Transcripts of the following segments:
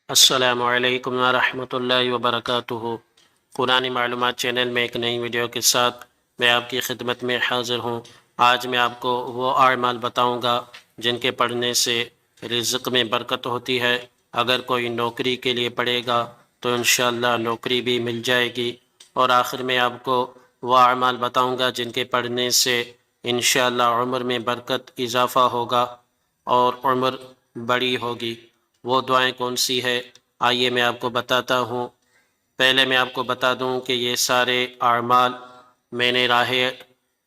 السلام علیکم ورحمۃ اللہ وبرکاتہ۔ قرآن معلومات چینل میں ایک نئی ویڈیو کے ساتھ میں آپ کی خدمت میں حاضر ہوں۔ آج میں آپ کو وہ اعمال بتاؤں گا جن کے پڑھنے سے رزق میں برکت ہوتی ہے۔ اگر کوئی نوکری کے لیے پڑھے گا تو انشاءاللہ نوکری بھی مل جائے گی، اور آخر میں آپ کو وہ اعمال بتاؤں گا جن کے پڑھنے سے انشاءاللہ عمر میں برکت اضافہ ہوگا اور عمر بڑی ہوگی۔ وہ دعائیں کون سی ہے آئیے میں آپ کو بتاتا ہوں۔ پہلے میں آپ کو بتا دوں کہ یہ سارے اعمال میں نے راہ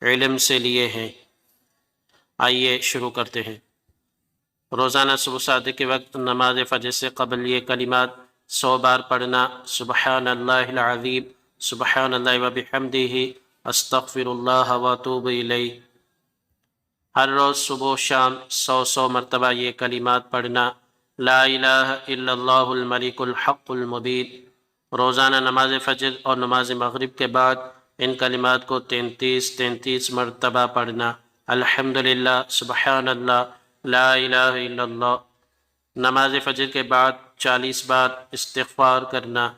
علم سے لیے ہیں۔ آئیے شروع کرتے ہیں۔ روزانہ صبح صادق کے وقت نماز فجر سے قبل یہ کلمات 100 بار پڑھنا: سبحان اللہ العظیم، سبحان اللہ وبحمدہ، استغفر اللہ واتوب الیہ۔ ہر روز صبح و شام 100 مرتبہ یہ کلمات پڑھنا: لا الہ الا اللہ الملک الحق المبین۔ روزانہ نماز فجر اور نماز مغرب کے بعد ان کلمات کو 33 مرتبہ پڑھنا: الحمدللہ، سبحان اللہ، لا الہ الا اللہ۔ نماز فجر کے بعد 40 بار استغفار کرنا۔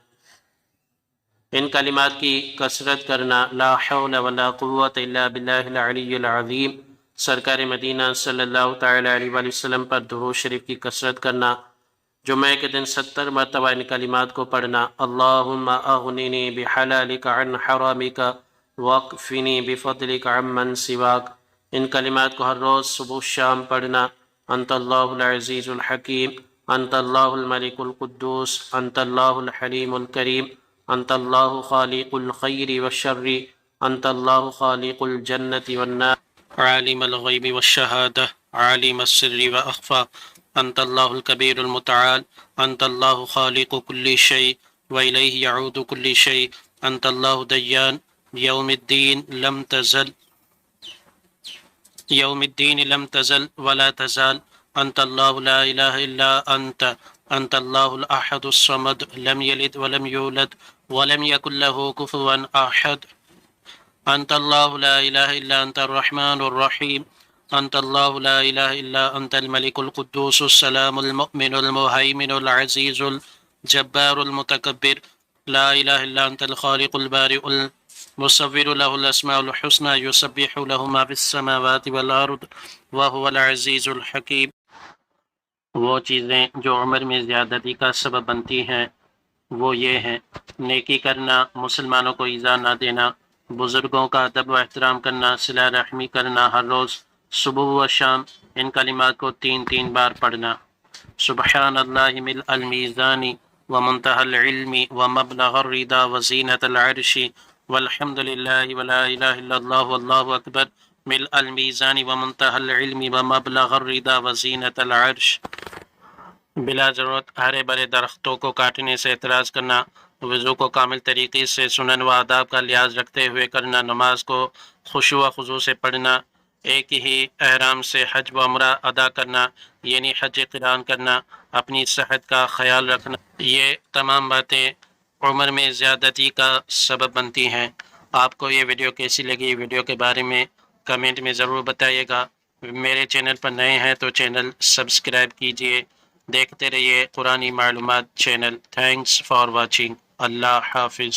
ان کلمات کی کثرت کرنا: لا حول ولا قوت الا باللہ العلی العظیم۔ سرکار مدینہ صلی اللہ تعالی علیہ وآلہ وسلم پر درود شریف کی کثرت کرنا۔ جمعہ کے دن 70 مرتبہ ان کلمات کو پڑھنا: اللہم اغننی بحلالک عن حرامک واکفنی بفضلک عمن سواک۔ ان کلمات کو ہر روز صبح و شام پڑھنا: انت اللہ العزیز الحکیم، انت اللہ الملک القدوس، انت اللہ الحلیم الکریم، انت اللہ خالق الخیر والشر، انت اللہ خالق الجنة والنار، عالم الغیب والشہادہ، عالم السر واخفى، انت اللہ الکبیر المتعال، انت اللہ خالق کل شیء والیہ یعود کل شیء، انت اللہ دیان یوم الدین لم تزل ولا تزال، انت اللہ لا الہ الا انت، انت اللہ الاحد الصمد، لم یلد ولم یولد ولم یکن له کفوا احد، انت اللہ لا الہ الا انت الرحمن الرحیم، انت اللہ لا الہ الا انت الملک القدوس السلام المؤمن المہیمن العزیز الجبار المتکبر، لا الہ الا انت الخالق البارئ المصور له الاسماء الحسنى یسبح له ما في السماوات والارض وهو العزیز الحکیم۔ وہ چیزیں جو عمر میں زیادتی کا سبب بنتی ہیں وہ یہ ہیں: نیکی کرنا، مسلمانوں کو ایذا نہ دینا، بزرگوں کا ادب و احترام کرنا، صلہ رحمی کرنا۔ ہر روز صبح و شام ان کلمات کو 3 بار پڑھنا: سبحان اللہ ملء المیزان ومنتہى العلم ومبلغ الرضا وزینة العرش والحمد للہ ولا الہ الا اللہ واللہ اکبر، ملء المیزان ومنتہى العلم ومبلغ الرضا وزینة العرش۔ بلا ضرورت ہرے بھرے درختوں کو کاٹنے سے اعتراض کرنا، وضو کو کامل طریقے سے سنن و آداب کا لحاظ رکھتے ہوئے کرنا، نماز کو خشوع و خضوع سے پڑھنا، ایک ہی احرام سے حج و عمرہ ادا کرنا یعنی حج قران کرنا، اپنی صحت کا خیال رکھنا۔ یہ تمام باتیں عمر میں زیادتی کا سبب بنتی ہیں۔ آپ کو یہ ویڈیو کیسی لگی؟ ویڈیو کے بارے میں کمنٹ میں ضرور بتائیے گا۔ میرے چینل پر نئے ہیں تو چینل سبسکرائب کیجئے۔ دیکھتے رہیے قرآنی معلومات چینل۔ Thanks for watching. اللہ حافظ۔